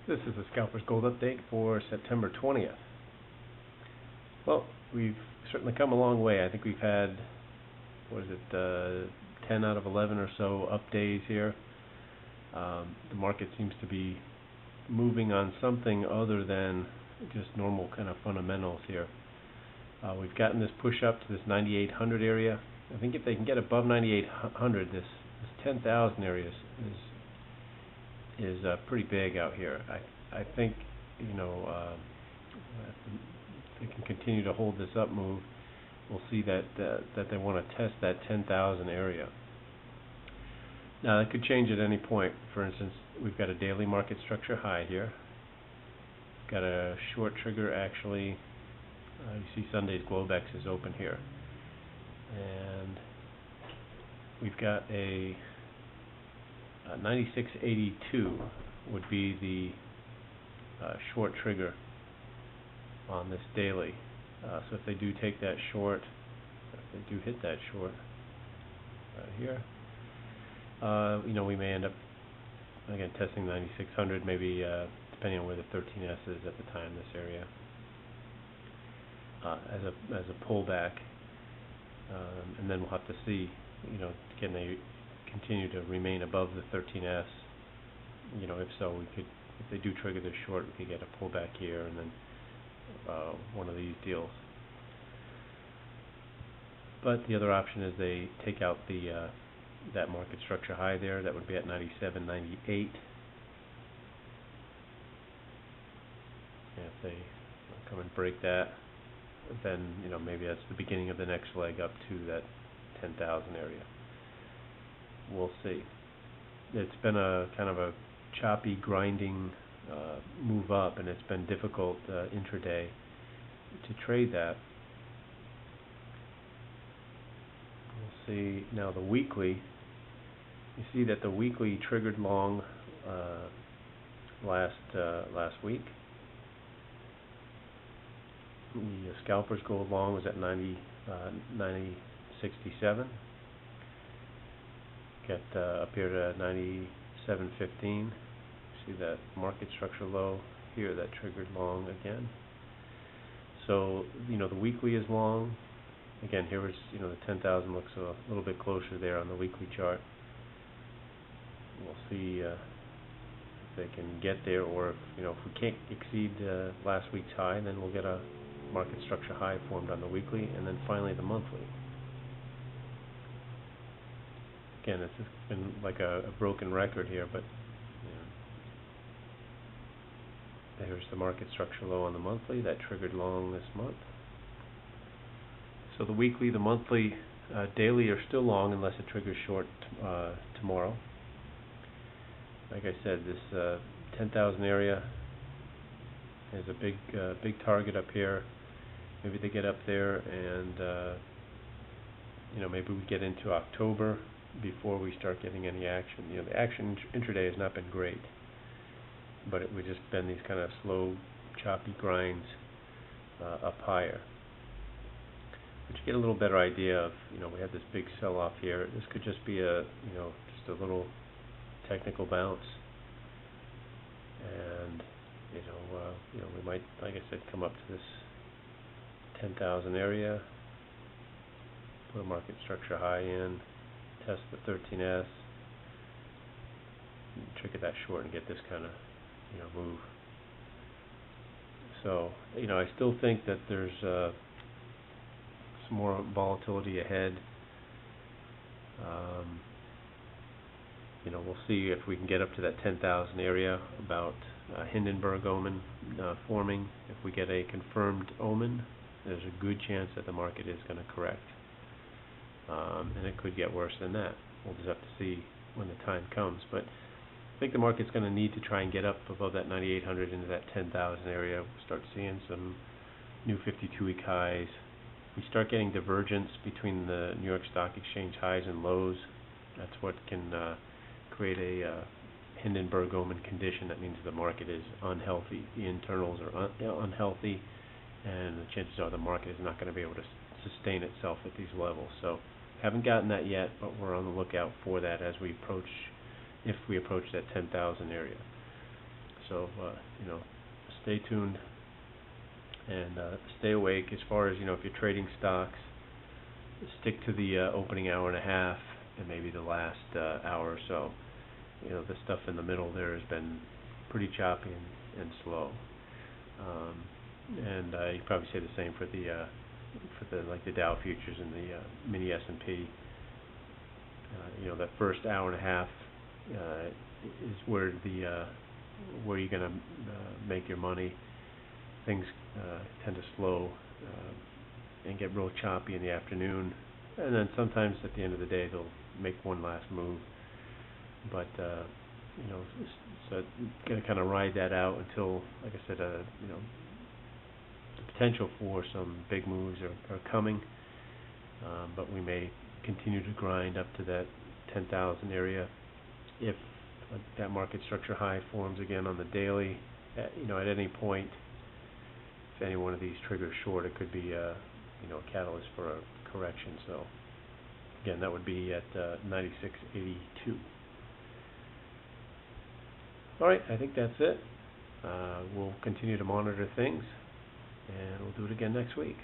This is the Scalper's Gold Update for September 20th. Well, we've certainly come a long way. I think we've had, 10 out of 11 or so up days here. The market seems to be moving on something other than just normal kind of fundamentals here. We've gotten this push up to this 9,800 area. I think if they can get above 9,800, this 10,000 area is pretty big out here. I think if they can continue to hold this up move, we'll see that they want to test that 10,000 area. Now that could change at any point. For instance, we've got a daily market structure high here. Got a short trigger actually. You see Sunday's Globex is open here, and we've got a 96.82 would be the short trigger on this daily. So if they do take that short, if they do hit that short right here, we may end up again testing 9,600, maybe depending on where the 13S is at the time. This area as a pullback, and then we'll have to see. Can they continue to remain above the 13S? If so, if they do trigger this short, we could get a pullback here, and then one of these deals. But the other option is they take out the that market structure high there. That would be at 97.98. And if they come and break that, then maybe that's the beginning of the next leg up to that 10,000 area. We'll see. It's been a kind of a choppy, grinding move up, and it's been difficult intraday to trade that. We'll see now the weekly. You see that the weekly triggered long last week. The Scalper's Gold long was at 90.67. Got up here to 97.15. See that market structure low here that triggered long again. So the weekly is long. Again, here was the 10,000 looks a little bit closer there on the weekly chart. We'll see if they can get there, or if we can't exceed last week's high, then we'll get a market structure high formed on the weekly, and then finally the monthly. Again, it's just been like a broken record here, but there's the market structure low on the monthly that triggered long this month. So the weekly, the monthly, daily are still long unless it triggers short tomorrow. Like I said, this 10,000 area is a big target up here. Maybe they get up there, and maybe we get into October before we start getting any action. The action intraday has not been great, but we've just been these kind of slow, choppy grinds up higher. But you get a little better idea of, we had this big sell-off here. This could just be just a little technical bounce, and we might, like I said, come up to this 10,000 area, put a market structure high in, test the 13S, trigger that short, and get this kind of move. So I still think that there's some more volatility ahead. We'll see if we can get up to that 10,000 area about Hindenburg omen forming. If we get a confirmed omen, there's a good chance that the market is going to correct, and it could get worse than that. We'll just have to see when the time comes, but I think the market's going to need to try and get up above that 9,800 into that 10,000 area. We'll start seeing some new 52-week highs. We start getting divergence between the New York Stock Exchange highs and lows. That's what can create a Hindenburg omen condition. That means the market is unhealthy. The internals are unhealthy, and the chances are the market is not going to be able to sustain itself at these levels. So haven't gotten that yet, but we're on the lookout for that as we approach, if we approach that 10,000 area. So, stay tuned and stay awake. As far as, if you're trading stocks, stick to the opening hour and a half and maybe the last hour or so. The stuff in the middle there has been pretty choppy and slow. And you probably say the same for the Dow futures and the mini S&P. That first hour and a half is where you're going to make your money. Things tend to slow and get real choppy in the afternoon, and then sometimes at the end of the day they'll make one last move. But so going to kind of ride that out until, like I said, the potential for some big moves are coming, but we may continue to grind up to that 10,000 area. If that market structure high forms again on the daily, at any point, if any one of these triggers short, it could be a catalyst for a correction. So again, that would be at 96.82. All right, I think that's it. We'll continue to monitor things, and we'll do it again next week.